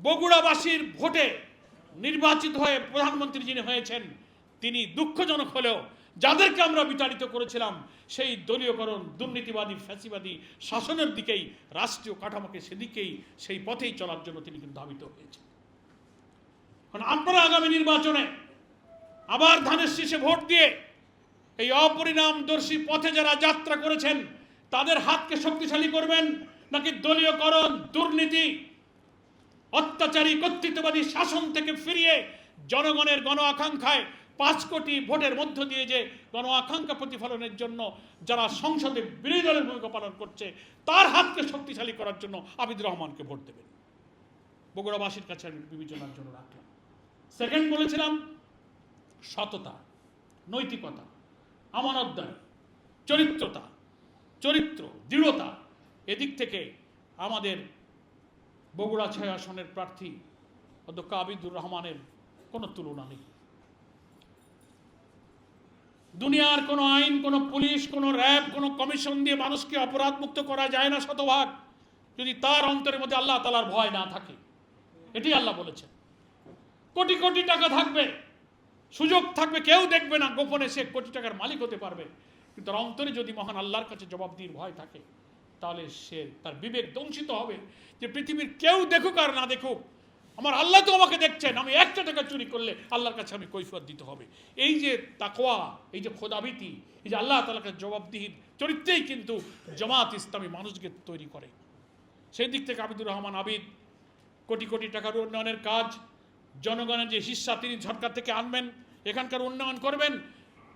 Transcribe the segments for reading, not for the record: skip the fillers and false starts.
বগুড়াবাসীর ভোটে নির্বাচিত হয়ে প্রধানমন্ত্রী যিনি হয়েছেন তিনি দুঃখজনক হলেও যাদেরকে আমরা বিতাড়িত করেছিলাম সেই দলীয়করণ দুর্নীতিবাদী ফ্যাসিবাদী শাসনের দিকেই রাষ্ট্রীয় কাঠামোকে সেদিকেই সেই পথেই চলার জন্য তিনি কিন্তু ধাবিত হয়েছেন। কারণ আপনারা আগামী নির্বাচনে আবার ধানের শীষে ভোট দিয়ে এই অপরিণামদর্শী পথে যারা যাত্রা করেছেন তাদের হাতকে শক্তিশালী করবেন, নাকি দলীয়করণ দুর্নীতি অত্যাচারী কর্তৃত্ববাদী শাসন থেকে ফিরিয়ে জনগণের গণ আকাঙ্ক্ষায় 5 কোটি ভোটের মধ্য দিয়ে যে গণ আকাঙ্ক্ষা প্রতিফলনের জন্য যারা সংসদে বিরোধী দলের ভূমিকা পালন করছে তার হাতকে শক্তিশালী করার জন্য আবিদুর রহমানকে ভোট দেবেন? বগুড়াবাসীর কাছে আমি বিবেচনার জন্য রাখলাম। সেকেন্ড বলেছিলাম সততা, নৈতিকতা, আমানতদারি, চরিত্র, দৃঢ়তা, এদিক থেকে আমাদের বগুড়া 6 আসনের প্রার্থী অধ্যক্ষ আবিদুর রহমানের কোনো তুলনা নেই। দুনিয়ার কোনো আইন, কোনো পুলিশ, কোনো র্যাব, কোনো কমিশন দিয়ে মানুষকে অপরাধ মুক্ত করা যায় না শতভাগ, যদি তার অন্তরের মধ্যে আল্লাহ তাআলার ভয় না থাকে। এটি আল্লাহ বলেছেন। কোটি কোটি টাকা থাকবে, সুযোগ থাকবে, কেউ দেখবে না, গোপনে সে কোটি টাকার মালিক হতে পারবে, কিন্তু তার অন্তরে যদি মহান আল্লাহর কাছে জবাবদিহির ভয় থাকে তাহলে সে তার বিবেক দংশিত হবে যে পৃথিবীর কেউ দেখুক আর না দেখুক, আমার আল্লাহ তো আমাকে দেখছেন, আমি 1টা টাকা চুরি করলে আল্লাহর কাছে আমি কৈফিয়ত দিতে হবে। এই যে তাকওয়া, এই যে খোদাভীতি, এই যে আল্লাহ তাআলার কাছে জবাবদিহির চরিত্রেই কিন্তু জামাত ইসলামী মানুষকে তৈরি করে। সেই দিক থেকে আবিদুর রহমান আবিদ কোটি কোটি টাকার উন্নয়নের কাজ, জনগণের যে হিস্সা তিনি সরকার থেকে আনবেন, এখানকার উন্নয়ন করবেন,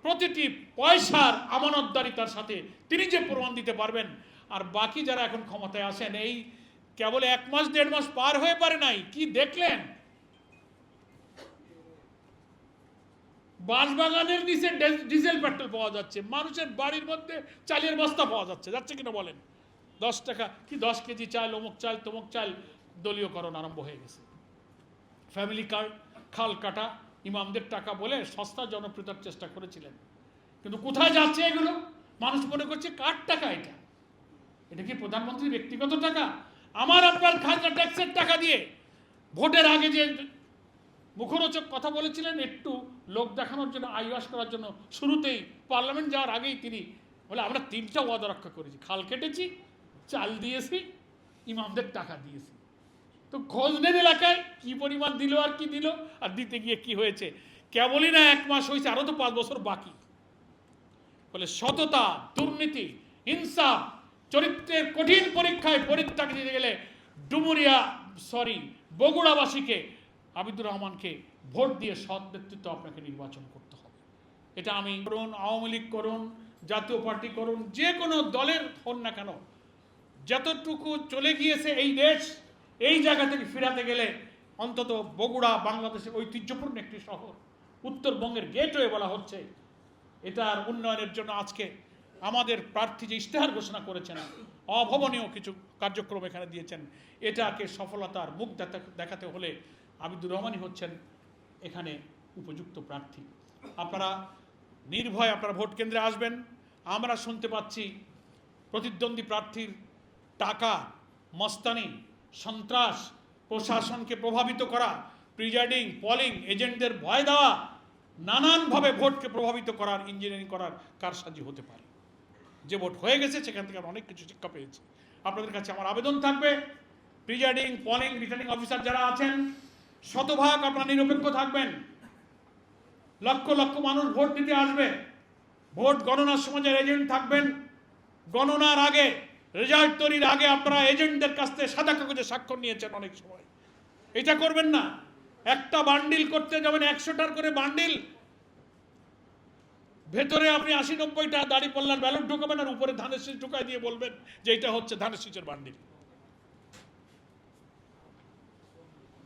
প্রতিটি পয়সার আমানতদারিতার সাথে তিনি যে প্রমাণ দিতে পারবেন। আর বাকি যারা এখন ক্ষমতায় আসেন, এই কেবল 1 মাস 1.5 মাস পার হয়ে পারে নাই, কি দেখলেন? বাঁশবাগানের নিচে ডিজেল পেট্রোল পাওয়া যাচ্ছে, মানুষের বাড়ির মধ্যে চালের বস্তা পাওয়া যাচ্ছে কিনা বলেন? 10 টাকা কি 10 কেজি চাল, অমুক চাল তমুক চাল, দলীয়করণ আরম্ভ হয়ে গেছে। ফ্যামিলি কার্ড, খাল কাটা, ইমামদের টাকা বলে সস্তা জনপ্রিয়তার চেষ্টা করেছিলেন, কিন্তু কোথায় যাচ্ছে এগুলো? মানুষ মনে করছে কার টাকা এটা? এটা কি প্রধানমন্ত্রীর ব্যক্তিগত টাকা? আমার আপনার খাজনা ট্যাক্সের টাকা দিয়ে ভোটের আগে যে মুখরোচক কথা বলেছিলেন, একটু লোক দেখানোর জন্য, আইওয়াস করার জন্য, শুরুতেই পার্লামেন্ট যাওয়ার আগেই তিনি বলে আমরা 3টা ওয়াদা রক্ষা করেছি, খাল কেটেছি, চাল দিয়েছি, ইমামদের টাকা দিয়েছি। তো খোঁজ নেন এলাকায় কি পরিমাণ দিল আর কি দিল, আর দিতে গিয়ে কি হয়েছে। কেবলই না 1 মাস হয়েছে, আরো তো 5 বছর বাকি। বলে সততা, দুর্নীতি, ইনসাফ, চরিত্রের কঠিন পরীক্ষায় পরীক্ষা দিতে গেলে বগুড়াবাসীকে, আবিদুর রহমানকে ভোট দিয়ে সৎ নেতৃত্ব আপনাকে নির্বাচন করতে হবে। এটা আমি করুন, আওয়ামী লীগ করুন, জাতীয় পার্টি করুন, যে কোনো দলের হন না কেন, যতটুকু চলে গিয়েছে এই দেশ, এই জায়গা থেকে ফিরাতে গেলে অন্তত বগুড়া বাংলাদেশের ঐতিহ্যপূর্ণ একটি শহর, উত্তরবঙ্গের গেটওয়ে বলা হচ্ছে, এটার উন্নয়নের জন্য আজকে আমাদের প্রার্থী যে ইশতেহার ঘোষণা করেছেন, অভাবনীয় কিছু কার্যক্রম এখানে দিয়েছেন, এটাকে সফলতার মুখ দেখাতে হলে আবিদুর রহমানই হচ্ছেন এখানে উপযুক্ত প্রার্থী। আপনারা নির্ভয় আপনারা ভোট কেন্দ্রে আসবেন। আমরা শুনতে পাচ্ছি প্রতিদ্বন্দ্বী প্রার্থীর টাকা, মস্তানি, সন্ত্রাস, প্রশাসনকে প্রভাবিত করা, প্রিজাইডিং, পোলিং এজেন্টদের ভয় দেওয়া, নানানভাবে ভোটকে প্রভাবিত করার, ইঞ্জিনিয়ারিং করার কারসাজি হতে পারে। যে ভোট হয়ে গেছে সেখান থেকে আমরা অনেক কিছু শিক্ষা পেয়েছি। আপনাদের কাছে আমার আবেদন থাকবে, প্রিজাইডিং, পোলিং, রিটার্নিং অফিসার যারা আছেন, শতভাগ আপনারা নিরপেক্ষ থাকবেন। লক্ষ লক্ষ মানুষ ভোট দিতে আসবে, ভোট গণনার সময় এজেন্ট থাকবেন। গণনার আগে, রেজাল্ট তৈরির আগে আপনারা এজেন্টদের কাছ থেকে সাদা কাগজে স্বাক্ষর নিয়েছেন অনেক সময়। এটা করবেন না। একটা বান্ডিল করতে যাবেন 100টার করে বান্ডিল, ভেতরে আপনি 80-90টা দাঁড়িপাল্লার ব্যালট ঢোকাবেন, আর উপরে ধানের শীষ ঢুকাই দিয়ে বলবেন যে এটা হচ্ছে ধানের শীষের বান্ডিল।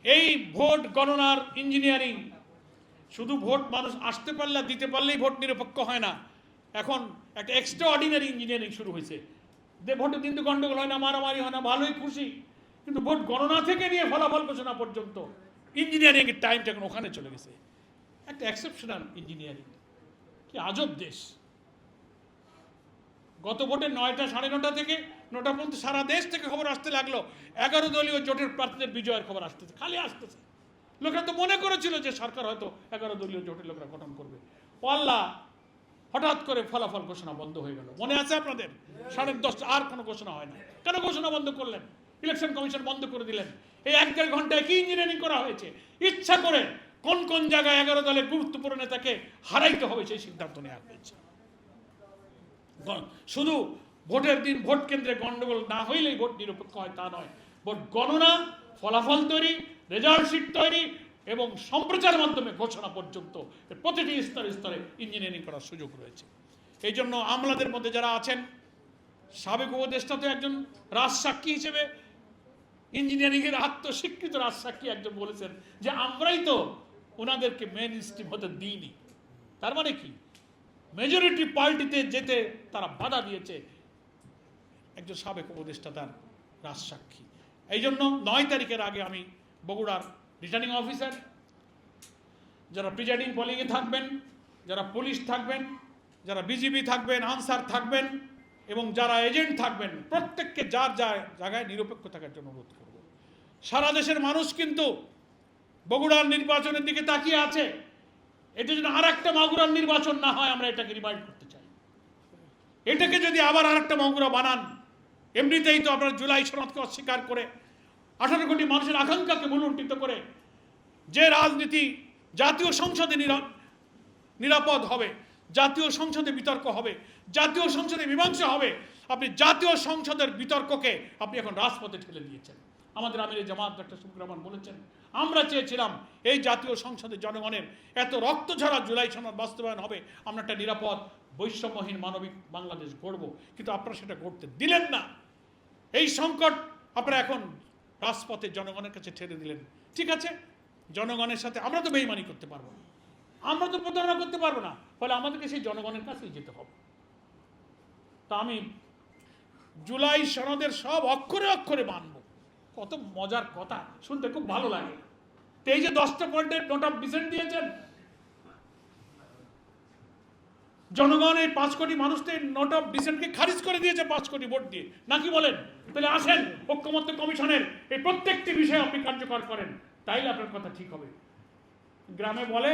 এই ভোট গণনার ইঞ্জিনিয়ারিং, শুধু ভোট মানুষ আসতে পারলে দিতে পারলেই ভোট নিরপেক্ষ হয় না। এখন একটা এক্সট্রা অর্ডিনারি ইঞ্জিনিয়ারিং শুরু হয়েছে, যে ভোটের দিন তো গন্ডগোল হয় না, মারামারি হয় না, ভালোই খুশি, কিন্তু ভোট গণনা থেকে নিয়ে ফলাফল ঘোষণা পর্যন্ত ইঞ্জিনিয়ারিং এর টাইমটা এখন ওখানে চলে গেছে। একটা এক্সেপশনাল ইঞ্জিনিয়ারিং, কি আজব দেশ। গত ভোটে 9টা 9:30 থেকে নোটাবন্দি সারা দেশ থেকে খবর আসতে লাগলো 11 দলীয় জোটের প্রার্থীদের বিজয়ের খবর আসতেছে, খালি আসতেছে। লোকরা তো মনে করেছিল যে সরকার হয়তো 11 দলীয় জোটের লোকরা গঠন করবে। আল্লাহ, হঠাৎ করে ফলাফল ঘোষণা বন্ধ হয়ে গেল। মনে আছে আপনাদের? 10:30 আর কোনো ঘোষণা হয় না। কেন ঘোষণা বন্ধ করলেন? ইলেকশন কমিশন বন্ধ করে দিলেন। এই 1-1.5 ঘন্টায় কি ইঞ্জিনিয়ারিং করা হয়েছে? ইচ্ছা করে কোন কোন জায়গায় 11 দলের গুরুত্বপূর্ণ নেতাকে হারাইতে হবে সেই সিদ্ধান্ত নেওয়া হয়েছে। শুধু ভোটের দিন ভোট কেন্দ্রে গন্ডগোল না হইলেই ভোট নিরপেক্ষ হয় তা নয়, ভোট গণনা, ফলাফল তৈরি, রেজাল্ট শিট তৈরি এবং সম্প্রচার মাধ্যমে ঘোষণা পর্যন্ত প্রতিটি স্তরে স্তরে ইঞ্জিনিয়ারিং করার সুযোগ রয়েছে। এই জন্য আমলাদের মধ্যে যারা আছেন, সাবেক উপদেষ্টা তো একজন রাজসাক্ষী হিসেবে, ইঞ্জিনিয়ারিংয়ের আত্মস্বীকৃত রাজসাক্ষী একজন বলেছেন যে আমরাই তো ওনাদেরকে মেন স্ট্রিম হতে দিইনি। তার মানে কি? মেজরিটি পার্টিতে যেতে তারা বাধা দিয়েছে একজন সাবেক উপদেষ্টা, তার রাজসাক্ষী। এই জন্য 9 তারিখের আগে আমি বগুড়ার রিটার্নিং অফিসার, যারা প্রিজাইডিং পোলিংয়ে থাকবেন, যারা পুলিশ থাকবেন, যারা বিজিবি থাকবেন, আনসার থাকবেন এবং যারা এজেন্ট থাকবেন, প্রত্যেককে যার যার জায়গায় নিরপেক্ষ থাকার জন্য অনুরোধ করব। সারা দেশের মানুষ কিন্তু বগুড়ার নির্বাচনের দিকে তাকিয়ে আছে। এটা যেন আর একটা মাগুরার নির্বাচন না হয়, আমরা এটাকে রিমাইন্ড করতে চাই। এটাকে যদি আবার আর একটা মাগুরা বানান, এমনিতেই তো আপনার জুলাই সনদকে অস্বীকার করে 18 কোটি মানুষের আকাঙ্ক্ষাকে ভুলুণ্ঠিত করে যে রাজনীতি জাতীয় সংসদে নিরাপদ হবে, জাতীয় সংসদে বিতর্ক হবে, জাতীয় সংসদে মীমাংসা হবে, আপনি জাতীয় সংসদের বিতর্ককে আপনি এখন রাজপথে ঠেলে দিয়েছেন। আমাদের আমির জামাত ডক্টর শফিকুর রহমান বলেছেন, আমরা চেয়েছিলাম এই জাতীয় সংসদে জনগণের এত রক্ত ঝরা জুলাই সনদ বাস্তবায়ন হবে, আমরা একটা নিরাপদ বৈষম্যহীন মানবিক বাংলাদেশ গড়ব, কিন্তু আপনারা সেটা করতে দিলেন না। এই সংকট আপনারা এখন রাজপথে জনগণের কাছে ঠেলে দিলেন। ঠিক আছে, জনগণের সাথে আমরা তো বেইমানি করতে পারবো না, আমরা তো প্রতারণা করতে পারবো না, ফলে আমাদেরকে সেই জনগণের কাছেই যেতে হবে। তা আমি জুলাই সনদের সব অক্ষরে অক্ষরে মানব। কত মজার কথা, শুনতে খুব ভালো লাগে। তো এই যে 10টা পয়েন্টের নোট অফ ডিসেন্ট দিয়েছেন, জনগণ এই 5 কোটি মানুষদের নোট অফ ডিসেন্টকে খারিজ করে দিয়েছে 5 কোটি ভোট দিয়ে, নাকি বলেন? তাহলে আসেন ঐক্যমত্য কমিশনের এই প্রত্যেকটি বিষয় আপনি কার্যকর করেন, তাইলে আপনার কথা ঠিক হবে। গ্রামে বলে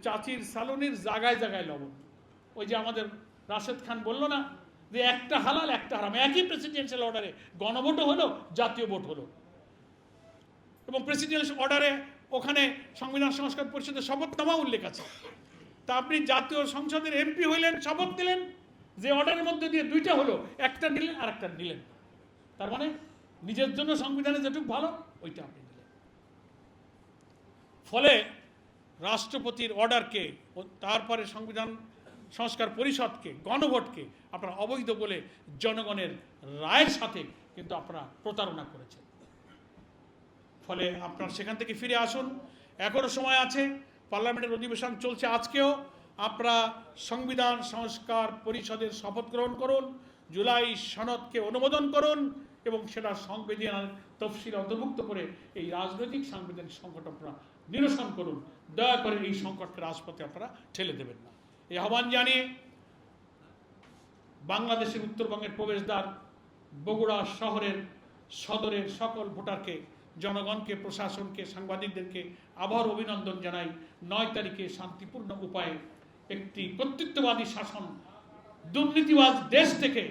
চাচির সালুনির জায়গায় জায়গায় লবণ। ওই যে আমাদের রাশেদ খান বলল না যে একটা হালাল একটা হারাম, একই প্রেসিডেন্সিয়াল অর্ডারে গণভোটও হলো, জাতীয় ভোট হলো, এবং প্রেসিডেন্সিয়াল অর্ডারে ওখানে সংবিধান সংস্কার পরিষদের শপথনামা উল্লেখ আছে। তা আপনি জাতীয় সংসদের এমপি হইলেন, শপথ দিলেন, যে অর্ডারের মধ্যে দিয়ে 2টা হলো, একটা নিলেন আর একটা নিলেন। তার মানে নিজের জন্য সংবিধানে যেটুকু ভালো ওইটা আপনি দিলেন। ফলে রাষ্ট্রপতির অর্ডারকে, তারপরে সংবিধান সংস্কার পরিষদকে, গণভোটকে আপনারা অবৈধ বলে জনগণের রায়ের সাথে কিন্তু আপনারা প্রতারণা করেছেন। ফলে আপনারা সেখান থেকে ফিরে আসুন, এখনও সময় আছে। পার্লামেন্টের অধিবেশন চলছে আজকেও। আপনারা সংবিধান সংস্কার পরিষদের শপথ গ্রহণ করুন, জুলাই সনদকে অনুমোদন করুন এবং সেটা সংবিধান তফসিলে অন্তর্ভুক্ত করে এই রাজনৈতিক সাংবিধানিক সংকট আপনারা নিরসন করুন। দয়া করে এই সংকটকে রাজপথে আপনারা ঠেলে দেবেন না। এই আহ্বান জানিয়ে বাংলাদেশের উত্তরবঙ্গের প্রবেশদ্বার বগুড়া শহরের সদরের সকল ভোটারকে, জনগণকে, প্রশাসনকে, সাংবাদিকদেরকে আবার অভিনন্দন জানাই। 9 তারিখে শান্তিপূর্ণ উপায়ে একটি কর্তৃত্ববাদী শাসন, দুর্নীতিবাজ দেশ থেকে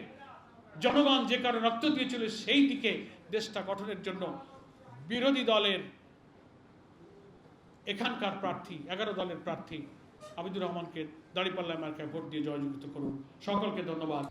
জনগণ যে কারণে রক্ত দিয়েছিল সেই দিকে দেশটা গঠনের জন্য বিরোধী দলের এখানকার প্রার্থী 11 দলের প্রার্থী আবিদুর রহমানকে দাঁড়িপাল্লা মার্কায় ভোট দিয়ে জয়যুক্ত করুন। সকলকে ধন্যবাদ।